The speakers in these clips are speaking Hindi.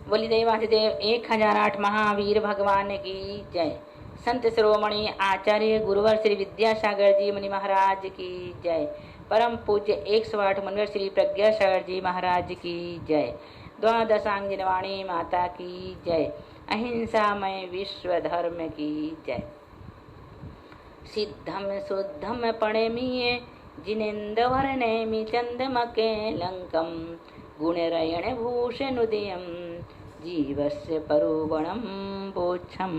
बोली देवाधिदेव 1008 महावीर भगवान की जय। संत शिरोमणि आचार्य गुरुवर श्री विद्यासागर जी मुनि महाराज की जय। परम पूज्य 108 मुनिवर श्री प्रज्ञासागर जी महाराज की जय। द्वादशांगिनवाणी माता की जय। अहिंसामय विश्व धर्म की जय। सिद्धम शुद्धम पणेमीये जिनेन्द्र नेमि चंदमके लंकम गुणरयण भूषणुदयम जीवस्य परुगुणम बोच्छम।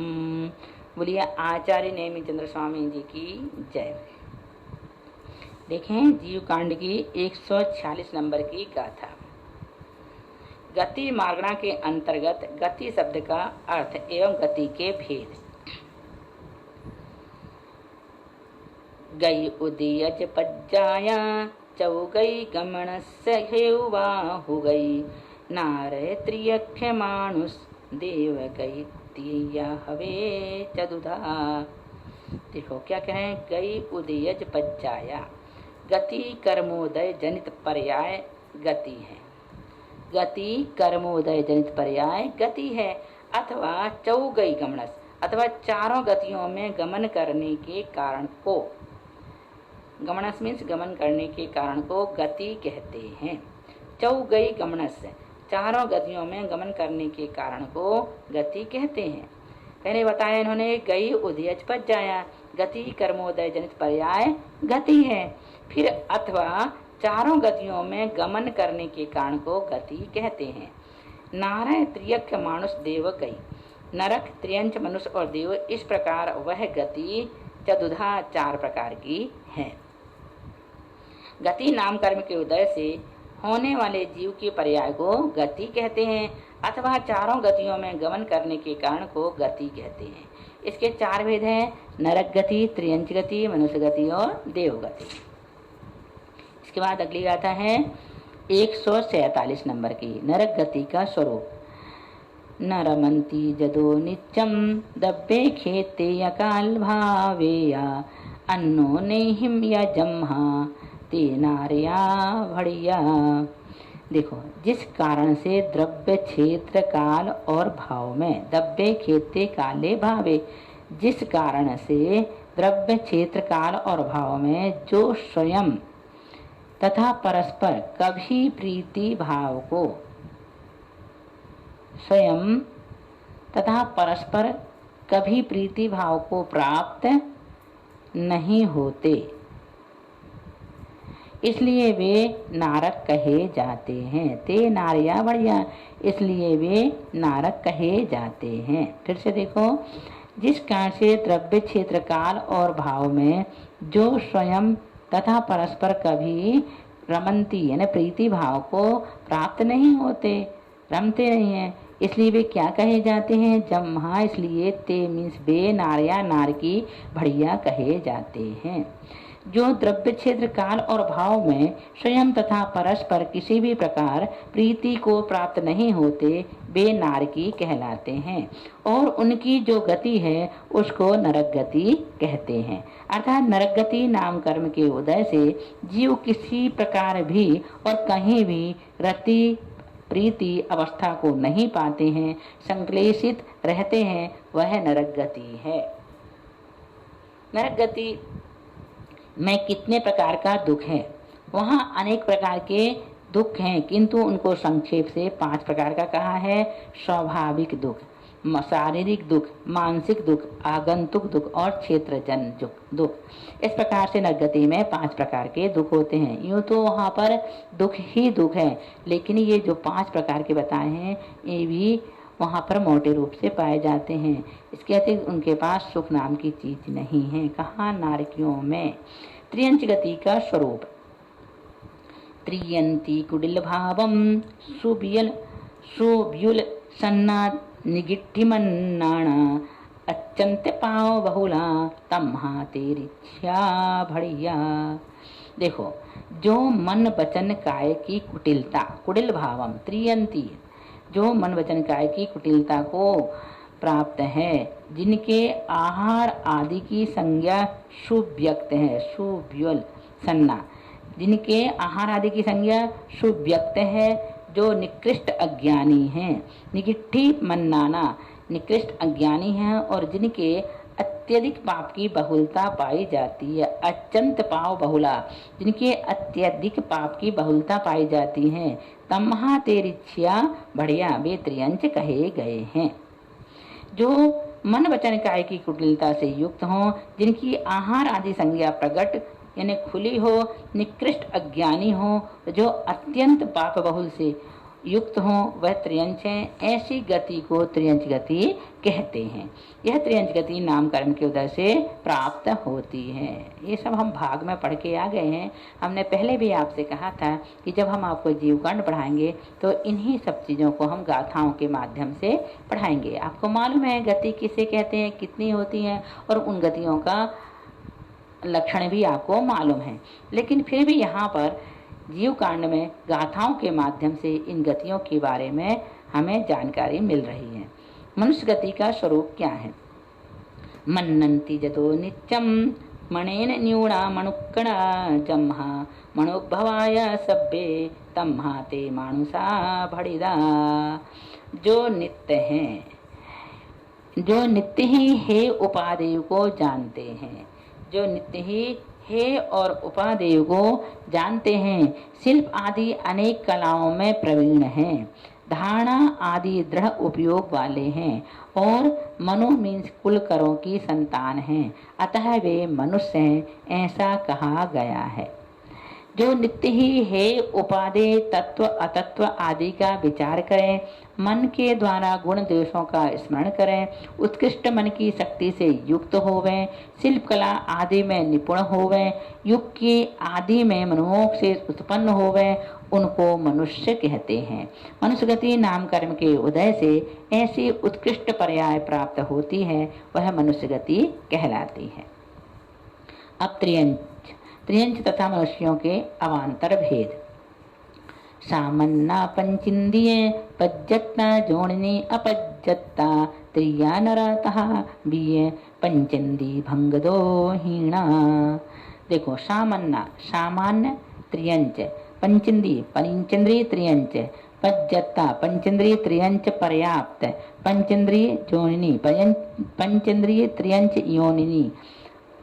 बोलिए आचार्य नेमि चंद्र स्वामी जी की जय। देखें जीव कांड की 146 नंबर की गाथा। गति मार्गणा के अंतर्गत गति शब्द का अर्थ एवं गति के भेद। गई उदयज पज्जाया चौगई गमन सहेवा हो गई नारे त्रियक्ष मानुष देव गई तिया हवे चदुधा। देखो क्या कहें, गई उदयज पज्जाया। गति कर्मोदय जनित पर्याय गति है। गति कर्मोदय जनित पर्याय गति है। अथवा चौगई गमनस अथवा चारों गतियों में गमन करने के कारण को, गमनस मीन्स गमन करने के कारण को गति कहते हैं। चौगई गमनस चारों गतियों में गमन करने के कारण को गति कहते हैं। पहले बताया इन्होंने गई उदयज पज्जाया, गति कर्मोदय जनित पर्याय गति है। फिर अथवा चारों गतियों में गमन करने के कारण को गति कहते हैं। नारय त्रियक्ष मानुष देव गई, नरक त्रियंच मनुष्य और देव, इस प्रकार वह गति चतुधा चार प्रकार की है। गति नाम कर्म के उदय से होने वाले जीव के पर्याय को गति कहते हैं। अथवा चारों गतियों में गमन करने के कारण को गति कहते हैं। इसके चार भेद हैं, नरक गति, त्रियंच गति, मनुष्य गति और देव गति। इसके बाद अगली गाथा है 147 नंबर की, नरक गति का स्वरूप। नरमंती जदो नित्यम दब्बे खेते अकाल भावेया अन्नो नेहिम या जम्हा ते नारिया भड़िया। देखो, जिस कारण से द्रव्य क्षेत्र काल और भाव में, दब्बे खेते काले भावे, जिस कारण से द्रव्य क्षेत्र काल और भाव में जो स्वयं तथा परस्पर कभी प्रीति भाव को, स्वयं तथा परस्पर कभी प्रीति भाव को प्राप्त नहीं होते, इसलिए वे नारक कहे जाते हैं। ते नारिया बढ़िया, इसलिए वे नारक कहे जाते हैं। फिर से देखो, जिस कारण से द्रव्य क्षेत्र काल और भाव में जो स्वयं तथा परस्पर कभी रमंती यानी प्रीति भाव को प्राप्त नहीं होते, रमते नहीं हैं, इसलिए वे क्या कहे जाते हैं, जम्हा, इसलिए ते मीन्स वे नारिया नार की बढ़िया कहे जाते हैं। जो द्रव्य क्षेत्र काल और भाव में स्वयं तथा परस्पर किसी भी प्रकार प्रीति को प्राप्त नहीं होते, वे नारकी कहलाते हैं और उनकी जो गति है उसको नरक गति कहते हैं। अर्थात नरक गति नाम कर्म के उदय से जीव किसी प्रकार भी और कहीं भी रति प्रीति अवस्था को नहीं पाते हैं, संक्लेशित रहते हैं, वह नरक गति है। नरक गति में कितने प्रकार का दुख है, वहाँ अनेक प्रकार के दुख हैं, किंतु उनको संक्षेप से 5 प्रकार का कहा है। स्वाभाविक दुख, शारीरिक दुख, मानसिक दुख, आगंतुक दुख और क्षेत्रजन दुख। इस प्रकार से नरगति में 5 प्रकार के दुख होते हैं। यूँ तो वहाँ पर दुख ही दुख है, लेकिन ये जो 5 प्रकार के बताए हैं ये भी वहाँ पर मोटे रूप से पाए जाते हैं। इसके अतिरिक्त उनके पास सुख नाम की चीज नहीं है। कहाँ, नारकियों में। त्रियंच गति का स्वरूप। त्रियंती कुटिल भावम सुव्युल सन्ना निगिट्ठिमन्नाणा अत्यंत पाव बहुला तम्हा तेरिच्छा भड़िया। देखो, जो मन वचन काय की कुटिलता, कुटिल भावम त्रियंती, जो मन वचन काय की कुटिलता को प्राप्त है, जिनके आहार आदि की संज्ञा सुव्यक्त है, सुव्युल सन्ना, जिनके आहार आदि की संज्ञा सुव्यक्त है, जो निकृष्ट अज्ञानी हैं। निगिट्ठी मन्नाना, निकृष्ट अज्ञानी हैं और जिनके अत्यधिक पाप की बहुलता पाई जाती है। अत्यंत पाप बहुला, जिनके अत्यधिक पाप की बहुलता पाई जाती है। तमहा तेरिछिया बढ़िया, वे त्रियंच कहे गए हैं। जो मन वचन काय की कुटिलता से युक्त हों, जिनकी आहार आदि संज्ञा प्रकट यानी खुली हो, निकृष्ट अज्ञानी हो, जो अत्यंत पाप बहुल से युक्त हो, वह त्रियंच हैं। ऐसी गति को त्रियंच गति कहते हैं। यह त्रियंच गति नाम कर्म के उदय से प्राप्त होती है। ये सब हम भाग में पढ़ के आ गए हैं। हमने पहले भी आपसे कहा था कि जब हम आपको जीवकांड पढ़ाएंगे तो इन्हीं सब चीज़ों को हम गाथाओं के माध्यम से पढ़ाएंगे। आपको मालूम है गति किसे कहते हैं, कितनी होती हैं, और उन गतियों का लक्षण भी आपको मालूम है। लेकिन फिर भी यहाँ पर जीव कांड में गाथाओं के माध्यम से इन गतियों के बारे में हमें जानकारी मिल रही है। मनुष्य गति का स्वरूप क्या है? मन्नन्ति जतो नित्यम मणेन न्यूणा मणुक्कणा जम्हा मणोभवाय सभ्ये तम्हा ते मानुषा भड़िदा। जो नित्य हैं, जो नित्य ही हे उपादेय को जानते हैं, जो नित्य ही हे और उपादेय को जानते हैं, शिल्प आदि अनेक कलाओं में प्रवीण हैं, धारणा आदि दृढ़ उपयोग वाले हैं और मनो मीन्स कुलकरों की संतान हैं, अतः वे मनुष्य हैं, ऐसा कहा गया है। जो नित्य ही हे उपादेय तत्व अतत्व आदि का विचार करें, मन के द्वारा गुण दोषों का स्मरण करें, उत्कृष्ट मन की शक्ति से युक्त होवें, शिल्प कला आदि में निपुण होवें, युग की आदि में मनोमोह से उत्पन्न होवें, उनको मनुष्य कहते हैं। मनुष्य गति नाम कर्म के उदय से ऐसी उत्कृष्ट पर्याय प्राप्त होती है, वह मनुष्य गति कहलाती है। अब त्रियंच तथा मनुष्यों के अवान्तर भेद। सामन्ना पंचिंदिये पज्जत्ता जोड़नी अपज्जत्ता त्रिया नरतः बीये पंचंदी भंगदो हीणा। देखो, सामन्ना सामान्य त्रियंच, पंचेंद्रिय त्रियंच, पज्जत्ता पंचेंद्रिय त्रियंच पर्याप्त, पंचेंद्रिय जोड़नी पंचेंद्रिय त्रियंच योनिनी,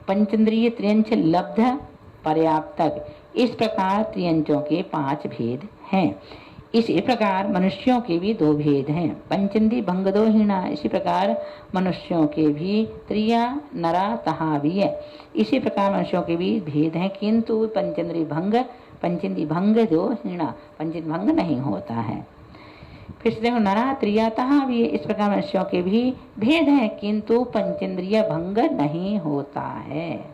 पंचेंद्रिय त्रियंच लब्ध पर्याप्तक। इस प्रकार त्रियंचों के 5 भेद हैं। इसी प्रकार मनुष्यों के भी 2 भेद हैं, पंचेंद्रिय भंगदो हीणा। इसी प्रकार मनुष्यों के भी त्रिया नरा तहा भी है। इसी प्रकार मनुष्यों के भी भेद हैं, किंतु पंचेंद्रिय भंग दो हीणा, पंचेंद्रिय भंग नहीं होता है। फिर से देखो, नरा त्रिया तहा भी है। इस प्रकार मनुष्यों के भी भेद हैं, किंतु पंचेंद्रिय भंग नहीं होता है।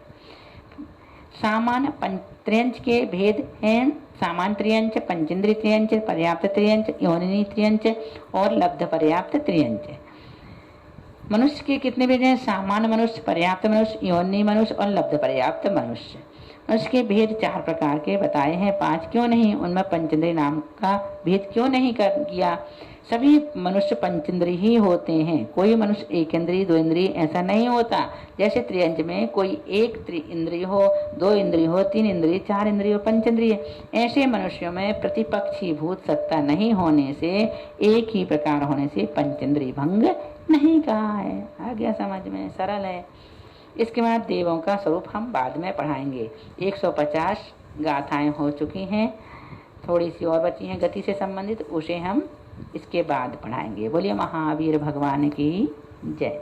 सामान्य त्रियंच के भेद हैं, सामान्य त्रियंच, पंचेंद्रिय त्रियंच, पर्याप्त त्रियंच, योनिनी त्रियंच और लब्ध पर्याप्त त्रियंच। मनुष्य के कितने भेद हैं? सामान्य मनुष्य, पर्याप्त मनुष्य, योनि मनुष्य और लब्ध पर्याप्त मनुष्य। मनुष्य के भेद 4 प्रकार के बताए हैं, 5 क्यों नहीं? उनमें पंचेंद्रिय नाम का भेद क्यों नहीं कर किया? सभी मनुष्य पंचेंद्रिय ही होते हैं, कोई मनुष्य 1 इंद्रिय 2 इंद्रिय ऐसा नहीं होता। जैसे त्रियंच में कोई 1 इंद्रिय हो, 2 इंद्रिय हो, 3 इंद्रिय, 4 इंद्रिय हो, पंचेंद्रिय। ऐसे मनुष्यों में प्रतिपक्षी भूत सत्ता नहीं होने से, एक ही प्रकार होने से पंचेंद्रिय भंग नहीं कहा है। आ गया समझ में? सरल है। इसके बाद देवों का स्वरूप हम बाद में पढ़ाएंगे। 150 गाथाएं हो चुकी हैं, थोड़ी सी और बची हैं गति से संबंधित, उसे हम इसके बाद पढ़ाएंगे। बोलिए महावीर भगवान की जय।